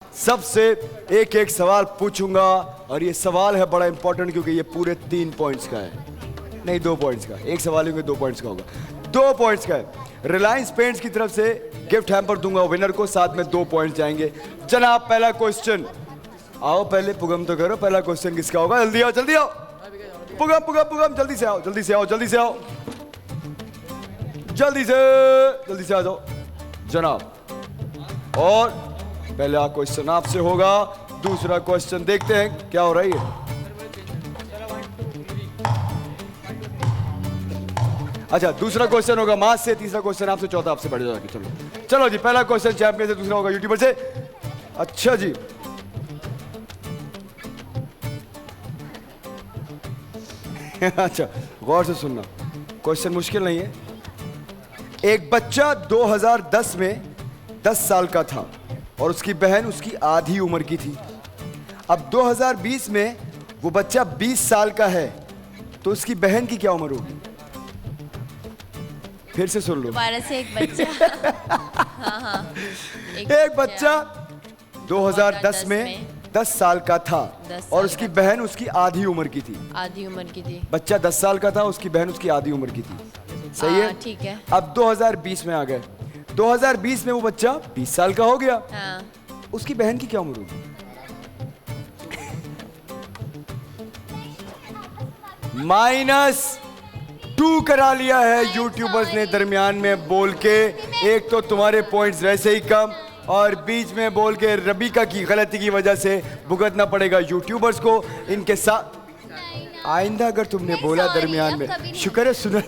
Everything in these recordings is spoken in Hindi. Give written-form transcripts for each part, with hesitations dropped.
सबसे एक एक सवाल पूछूंगा और ये सवाल है बड़ा इंपॉर्टेंट क्योंकि ये पूरे 3 पॉइंट्स का है, नहीं 2 पॉइंट्स का। एक सवाल होंगे 2 पॉइंट्स का होगा, 2 पॉइंट्स का है। रिलायंस पेंट्स की तरफ से गिफ्ट हैम्पर दूंगा विनर को, साथ में 2 पॉइंट्स जाएंगे। जनाब पहला क्वेश्चन, आओ पहले पुगम तो करो, पहला क्वेश्चन किसका होगा? जल्दी आओ जल्दी आओ, पुगम पुगम पुगम जल्दी से आओ जल्दी से आओ जल्दी से आओ जल्दी से आ जाओ जनाब। और पहला क्वेश्चन आपसे होगा, दूसरा क्वेश्चन देखते हैं क्या हो रहा है। अच्छा दूसरा क्वेश्चन होगा मास से, तीसरा क्वेश्चन आपसे, चौथा आपसे बढ़ जाएगा। चलो चलो जी, पहला क्वेश्चन चैंपियन से, दूसरा होगा यूट्यूबर से। अच्छा जी, अच्छा गौर से सुनना, क्वेश्चन मुश्किल नहीं है। एक बच्चा 2010 में 10 साल का था और उसकी बहन उसकी आधी उम्र की थी। अब 2020 में वो बच्चा 20 साल का है, तो उसकी बहन की क्या उम्र होगी? फिर से सुन लो, दोबारा से। एक बच्चा हाँ, एक बच्चा 2010 में 10 साल का था और उसकी बहन उसकी आधी उम्र की थी। आधी उम्र की थी। बच्चा 10 साल का था, उसकी बहन उसकी आधी उम्र की थी, सही है? ठीक है। अब 2020 में आ गए, 2020 में वो बच्चा 20 साल का हो गया। हाँ। उसकी बहन की क्या उम्र होगी? -2 करा लिया है यूट्यूबर्स ने दरमियान में बोल के। एक तो तुम्हारे पॉइंट्स वैसे ही कम और बीच में बोल के रबीका की गलती की वजह से भुगतना पड़ेगा यूट्यूबर्स को। इनके साथ आइंदा अगर तुमने बोला दरमियान में, शुक्र है सुना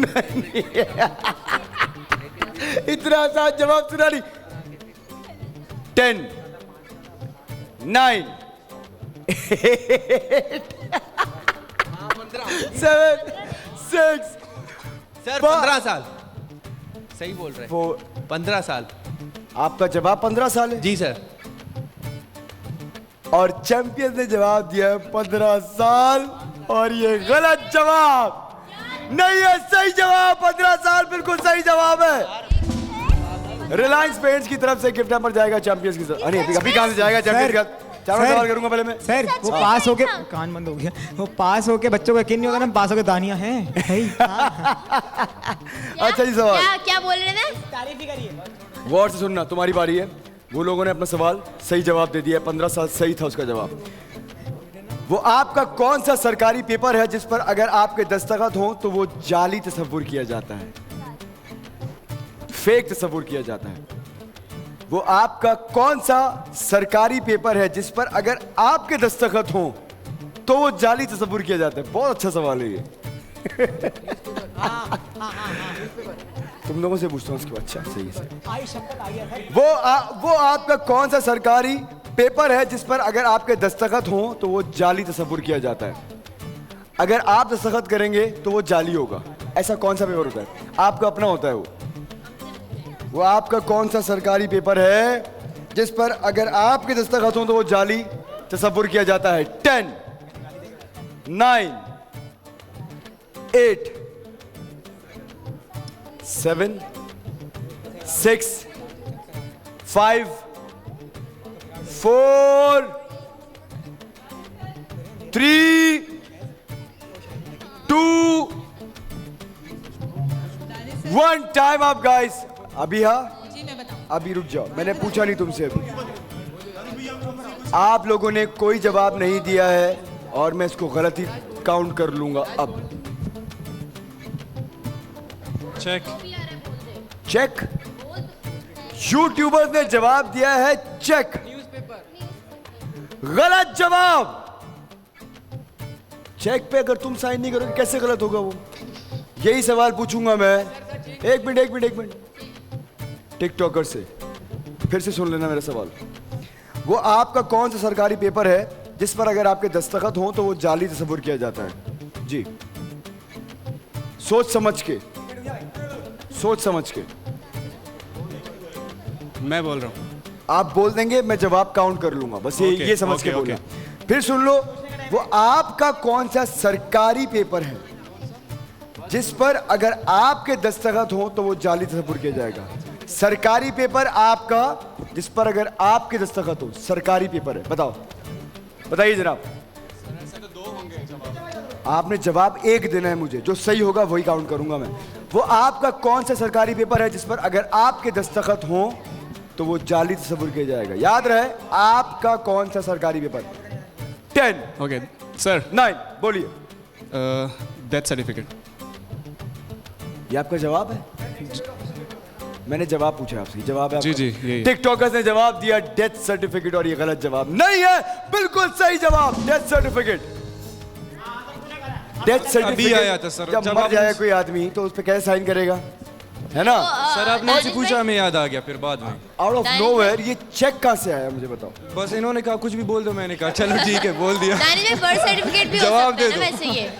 नहीं है। इतना आसान जवाब सुना नहीं। 10 9 7 6 सर 15 साल सही बोल रहे हैं। 15 साल। आपका जवाब 15 साल है जी सर। और चैंपियन ने जवाब दिया है 15 साल और ये गलत जवाब नहीं है, सही जवाब 15 साल बिल्कुल सही जवाब है। रिलायंस पेंट्स की तरफ से गिफ्ट हैम्पर जाएगा चैंपियंस की तरफ। अरे अभी कहां से जाएगा चैंपियन का? चारों सवाल करूंगा पहले मैं। सर वो पास होके, कान बंद हो गया, वो पास होके बच्चों को यकीन नहीं होगा ना, पास होके दानियां हैं। अच्छा जी, सवाल क्या बोल रहे थे? तारीफ ही करिए। गौर से सुनना, तुम्हारी बारी है। वो लोगों ने अपना सवाल सही जवाब दे दिया, 15 साल सही था उसका जवाब। वो आपका कौन सा सरकारी पेपर है जिस पर अगर आपके दस्तखत हो तो वो जाली तस्वुर किया जाता है, फेक तस्वुर किया जाता है? वो आपका कौन सा सरकारी पेपर है जिस पर अगर आपके दस्तखत हो तो वो जाली तस्वुर किया जाता है? बहुत अच्छा सवाल है ये। तुम लोगों से पूछता हूँ उसके बाद। अच्छा सही है। वो आपका कौन सा सरकारी पेपर है जिस पर अगर आपके दस्तखत हो तो वो जाली तस्वुर किया जाता है? अगर आप दस्तखत करेंगे तो वो जाली होगा। ऐसा कौन सा पेपर होता है? आपका अपना होता है वो आपका कौन सा सरकारी पेपर है जिस पर अगर आपके दस्तखत हो तो वो जाली तस्वुर किया जाता है? 10 9 8 7 6 5 4 3 2 1 टाइम अप गाइस। अभी अभी रुक जाओ, मैंने पूछा नहीं तुमसे अभी। आप लोगों ने कोई जवाब नहीं दिया है और मैं इसको गलत ही काउंट कर लूंगा। अब चेक यूट्यूबर्स ने जवाब दिया है चेक, गलत जवाब। चेक पे अगर तुम साइन नहीं करोगे कैसे गलत होगा वो? यही सवाल पूछूंगा मैं। एक मिनट टिकटॉकर से फिर से सुन लेना मेरा सवाल। वो आपका कौन सा सरकारी पेपर है जिस पर अगर आपके दस्तखत हो तो वो जाली तस्वुर किया जाता है? जी सोच समझ के मैं बोल रहा हूँ। आप बोल देंगे, मैं जवाब काउंट कर लूंगा, बस ये समझ के बोलना। फिर सुन लो, वो आपका कौन सा सरकारी पेपर है जिस पर अगर आपके दस्तखत हो तो वो जाली तस्वुर किया जाएगा? सरकारी पेपर आपका जिस पर अगर आपके दस्तखत हो, सरकारी पेपर है, बताओ, बताइए जनाब। आपने जवाब एक देना है मुझे, जो सही होगा वही काउंट करूंगा मैं। वो आपका कौन सा सरकारी पेपर है जिस पर अगर आपके दस्तखत हो तो वो जाली तस्वुर किया जाएगा? याद रहे, आपका कौन सा सरकारी पेपर? 10 ओके सर, 9 बोलिए। Death certificate. ये आपका जवाब है? मैंने जवाब पूछा आपसे, जवाब है जी आपका? जी, यही। टिकटॉकर्स ने जवाब दिया डेथ सर्टिफिकेट और ये गलत जवाब नहीं है, बिल्कुल सही जवाब डेथ सर्टिफिकेट। डेथ सर्टिफिकेट आया था सर, जब जब मर आपने- जाए कोई आदमी तो उस पर कैसे साइन करेगा, है ना? सर आपने मुझसे पूछा, हमें याद आ गया फिर बाद में। आउट ऑफ दानिश नोवेयर ये चेक कहाँ से आया मुझे बताओ? बस इन्होंने कहा कुछ भी बोल दो, मैंने कहा चलो ठीक है बोल दिया। दानिश में बर्थ सर्टिफिकेट भी हो जवाब सकता है दे ना दो। वैसे ये।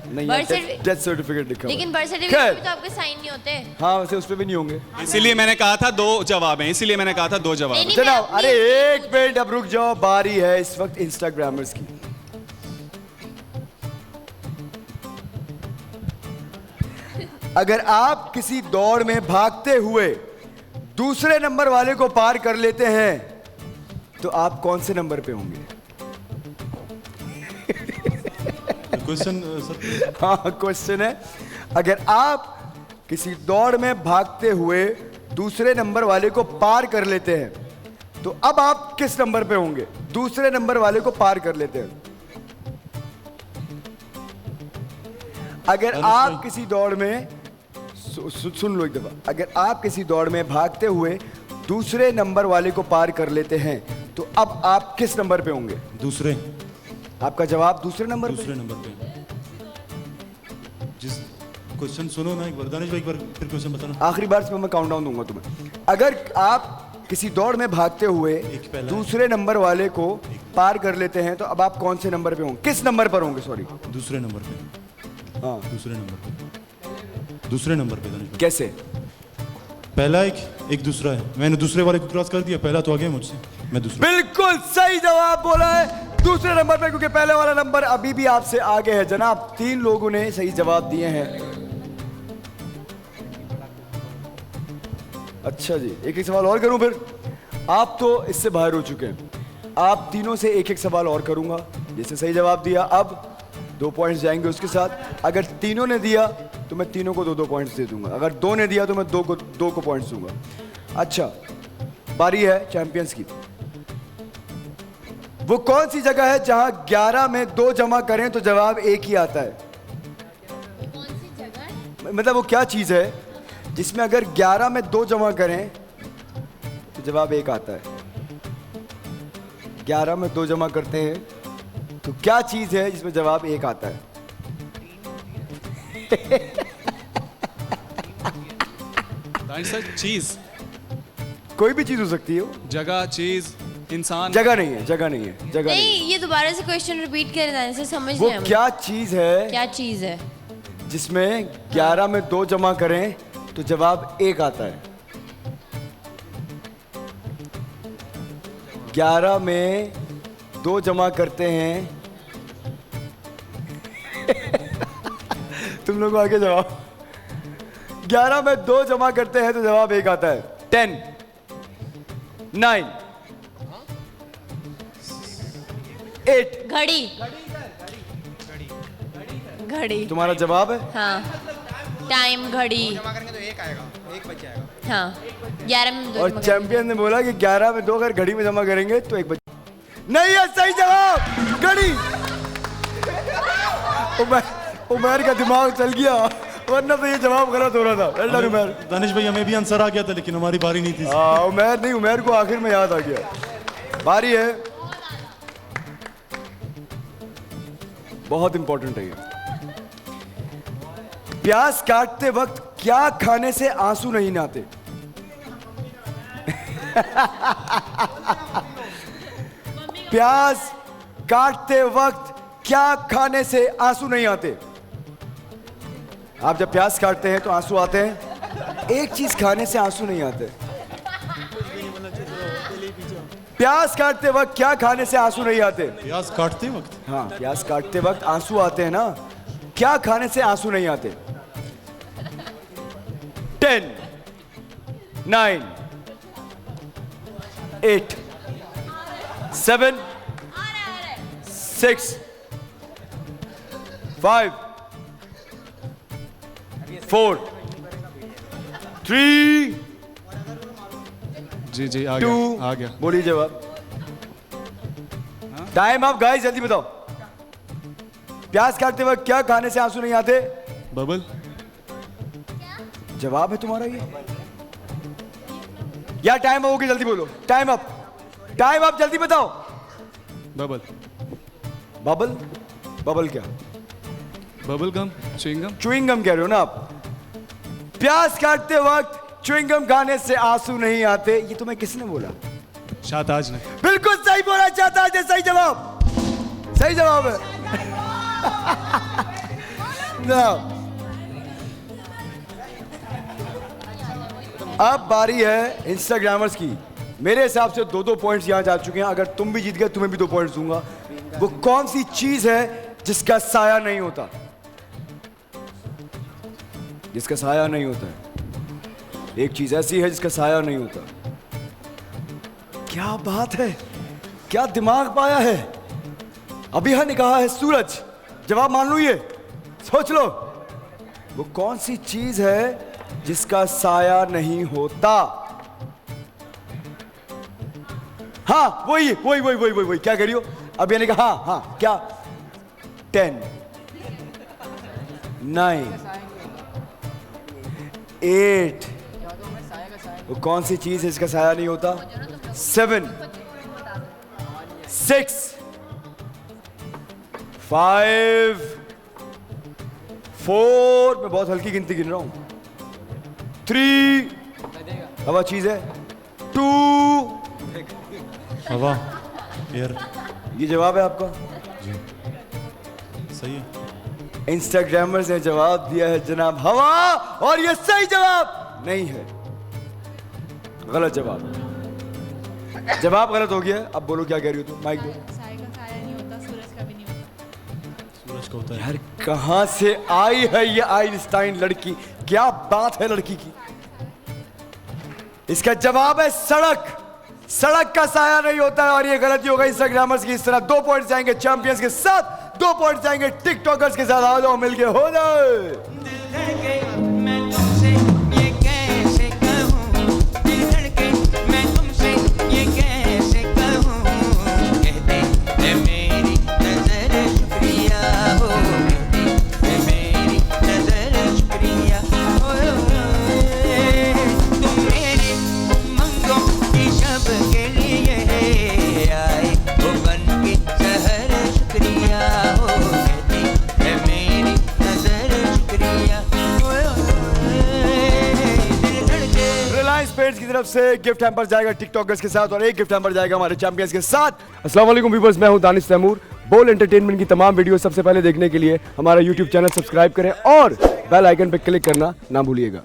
नहीं Birth यार, certificate- डेथ सर्टिफिकेट लिखा हुआ है। लेकिन बर्थ खैर। सर्टिफिकेट में तो आपके साइन नहीं होते। हाँ वैसे उस पर भी नहीं होंगे। इसीलिए मैंने कहा था 2 जवाब हैं, इसीलिए मैंने कहा था 2 जवाब नहीं, हैं। नहीं, मैं जनाब अपनी- अरे एक मिनट अब रुक जाओ, बारी है इस वक्त इंस्टाग्रामर्स की। अगर आप किसी दौड़ में भागते हुए दूसरे नंबर वाले को पार कर लेते हैं तो आप कौन से नंबर पे होंगे? क्वेश्चन सर, हाँ क्वेश्चन है, अगर आप किसी दौड़ में भागते हुए दूसरे नंबर वाले को पार कर लेते हैं तो अब आप किस नंबर पे होंगे? दूसरे नंबर वाले को पार कर लेते हैं। अगर आप किसी दौड़ में सुन लो एक दफा, अगर आप किसी दौड़ में भागते हुए दूसरे नंबर वाले को पार कर लेते हैं तो अब आप किस नंबर पे होंगे? दूसरे आपका जवाब दूसरे नंबर पे? दूसरे नंबर पे। जिस क्वेश्चन सुनो ना एक बार, दानिश भाई एक बार फिर क्वेश्चन बताना। आखिरी बार से मैं काउंट डाउन दूंगा तुम्हें। अगर आप किसी दौड़ में भागते हुए एक पहला दूसरे नंबर वाले को पार कर लेते हैं तो अब आप कौन से नंबर पे होंगे? किस नंबर पर होंगे? सॉरी, दूसरे नंबर पे। हाँ दूसरे नंबर पे। दूसरे नंबर पे दानिश भाई। कैसे? पहला एक दूसरा है, मैंने दूसरे वाले को क्रॉस कर दिया, पहला तो आ गया मुझसे, मैं दूसरा। बिल्कुल सही जवाब बोला है, दूसरे नंबर पे, क्योंकि पहले वाला नंबर अभी भी आपसे आगे है। जनाब 3 लोगों ने सही जवाब दिए हैं। अच्छा जी, एक सवाल और करूं फिर? आप तो इससे बाहर हो चुके हैं, आप तीनों से एक सवाल और करूंगा। जिसने सही जवाब दिया अब 2 पॉइंट्स जाएंगे उसके साथ। अगर तीनों ने दिया तो मैं तीनों को 2-2 पॉइंट्स दे दूंगा। अगर 2 ने दिया तो मैं 2 को पॉइंट्स दूंगा। अच्छा, बारी है चैंपियंस की। वो कौन सी जगह है जहां 11 में 2 जमा करें तो जवाब 1 ही आता है? कौन सी जगह है? मतलब वो क्या चीज है जिसमें अगर 11 में 2 जमा करें तो जवाब 1 आता है? 11 में 2 जमा करते हैं तो क्या चीज है जिसमें जवाब 1 आता है? दानिश सर, चीज, कोई भी चीज हो सकती है। जगह, चीज, इंसान। जगह नहीं है, जगह नहीं है, जगह नहीं नहीं, ये दोबारा से क्वेश्चन रिपीट कर दानिश सर, समझ है। वो नहीं आया मुझे। क्या चीज है क्या चीज है? जिसमें 11 में 2 जमा करें तो जवाब 1 आता है? 11 में 2 जमा करते हैं तुम लोग आगे जवाब। 11 में 2 जमा करते हैं तो जवाब 1 आता है। 10 9 8 घड़ी। घड़ी। तुम्हारा जवाब है? हाँ, टाइम, घड़ी। जमा करेंगे तो 1 आएगा, 1 बच जाएगा। हाँ, 11 में 2 और चैंपियन ने बोला कि 11 में 2 अगर घड़ी में जमा करेंगे तो 1 बच। नहीं है सही जवाब, घड़ी। उमर का दिमाग चल गया, वरना तो ये जवाब गलत हो रहा था। Well done Umar. दानिश भाई हमें भी आंसर आ गया था लेकिन हमारी बारी नहीं थी। हाँ उमर नहीं, उमर को आखिर में याद आ गया। बारी है, बहुत इंपॉर्टेंट है ये। प्याज काटते वक्त क्या खाने से आंसू नहीं आते? प्याज काटते वक्त क्या खाने से आंसू नहीं आते? आप जब प्याज काटते हैं तो आंसू आते हैं, एक चीज खाने से आंसू नहीं आते। प्याज काटते वक्त क्या खाने से आंसू नहीं आते? प्याज काटते वक्त? हाँ, प्याज काटते वक्त आंसू आते हैं ना, क्या खाने से आंसू नहीं आते? 10 9, 8, 7, 6, 5, 4, 3, जी आ 2, गया आ गया। बोलिए जवाब। टाइम अप गाइस, जल्दी बताओ। प्याज काटते वक्त क्या खाने से आंसू नहीं आते? बबल। जवाब है तुम्हारा ये? या टाइम अप हो गया, जल्दी बोलो। टाइम अप जल्दी बताओ। बबल। बबल? बबल क्या? Bubble gum, chewing gum. च्युइंगम कह रहे हो ना आप? प्याज काटते वक्त च्युइंगम खाने से आंसू नहीं आते, ये तुम्हें किसने बोला? शाहताज ने। बिल्कुल सही बोला शाहताज ने, सही जवाब। सही जवाब है। ना अब बारी है इंस्टाग्रामर्स की। मेरे हिसाब से 2-2 पॉइंट्स यहां जा चुके हैं। अगर तुम भी जीत गए तुम्हें भी 2 पॉइंट्स दूंगा। वो कौन सी चीज है जिसका साया नहीं होता? जिसका साया नहीं होता है। एक चीज ऐसी है जिसका साया नहीं होता। क्या बात है, क्या दिमाग पाया है। अभी ने कहा है सूरज। जवाब मान लो, ये सोच लो। वो कौन सी चीज है जिसका साया नहीं होता? हाँ वही क्या कह रही हो? अभी ने कहा हाँ क्या? 10, 9, 8। वो कौन सी चीज है जिसका साया नहीं होता? 7, 6, 5, 4। मैं बहुत हल्की गिनती गिन रहा हूं। 3, हवा चीज है। 2, हवा, एयर। ये जवाब है आपका? सही है। इंस्टाग्रामर्स ने जवाब दिया है जनाब हवा, और ये सही जवाब नहीं है। गलत जवाब। जवाब गलत हो गया। अब बोलो क्या कह रही हो तुम? माइक दो। साय का साया नहीं होता, सूरज का भी नहीं होता। सूरज का होता है। यार कहां से आई है ये आइंस्टाइन लड़की? क्या बात है लड़की की। इसका जवाब है सड़क। सड़क का साया नहीं होता है, और ये गलती होगा इंस्टाग्रामर्स की। इस तरह 2 पॉइंट जाएंगे चैंपियंस के साथ, 2 पॉइंट जाएंगे टिकटॉकर्स के साथ। आ जाओ मिलके हो जाए। मैं तुमसे ये कैसे कहूँ, दिल धड़के मैं तुमसे ये कैसे कहूँ, कहते हैं मेरी नजर शुक्रिया हो, कहते हैं मेरी नजर शुक्रिया हो, तुम मेरे मंगों की शब के लिए आए हो बन के शहर शुक्रिया हो, कहते हैं मेरी नजर शुक्रिया हो, दिल धड़के। रिलायंस पेंट्स की तरफ से गिफ्ट हैम्पर जाएगा टिकटॉकर्स के साथ, और एक गिफ्ट हैम्पर जाएगा हमारे चैंपियंस के साथ। अस्सलाम वालेकुम व्यूअर्स, मैं हूं दानिश तैमूर। बोल एंटरटेनमेंट की तमाम वीडियो सबसे पहले देखने के लिए हमारा यूट्यूब चैनल सब्सक्राइब करें और बेल आइकन पर क्लिक करना ना भूलिएगा।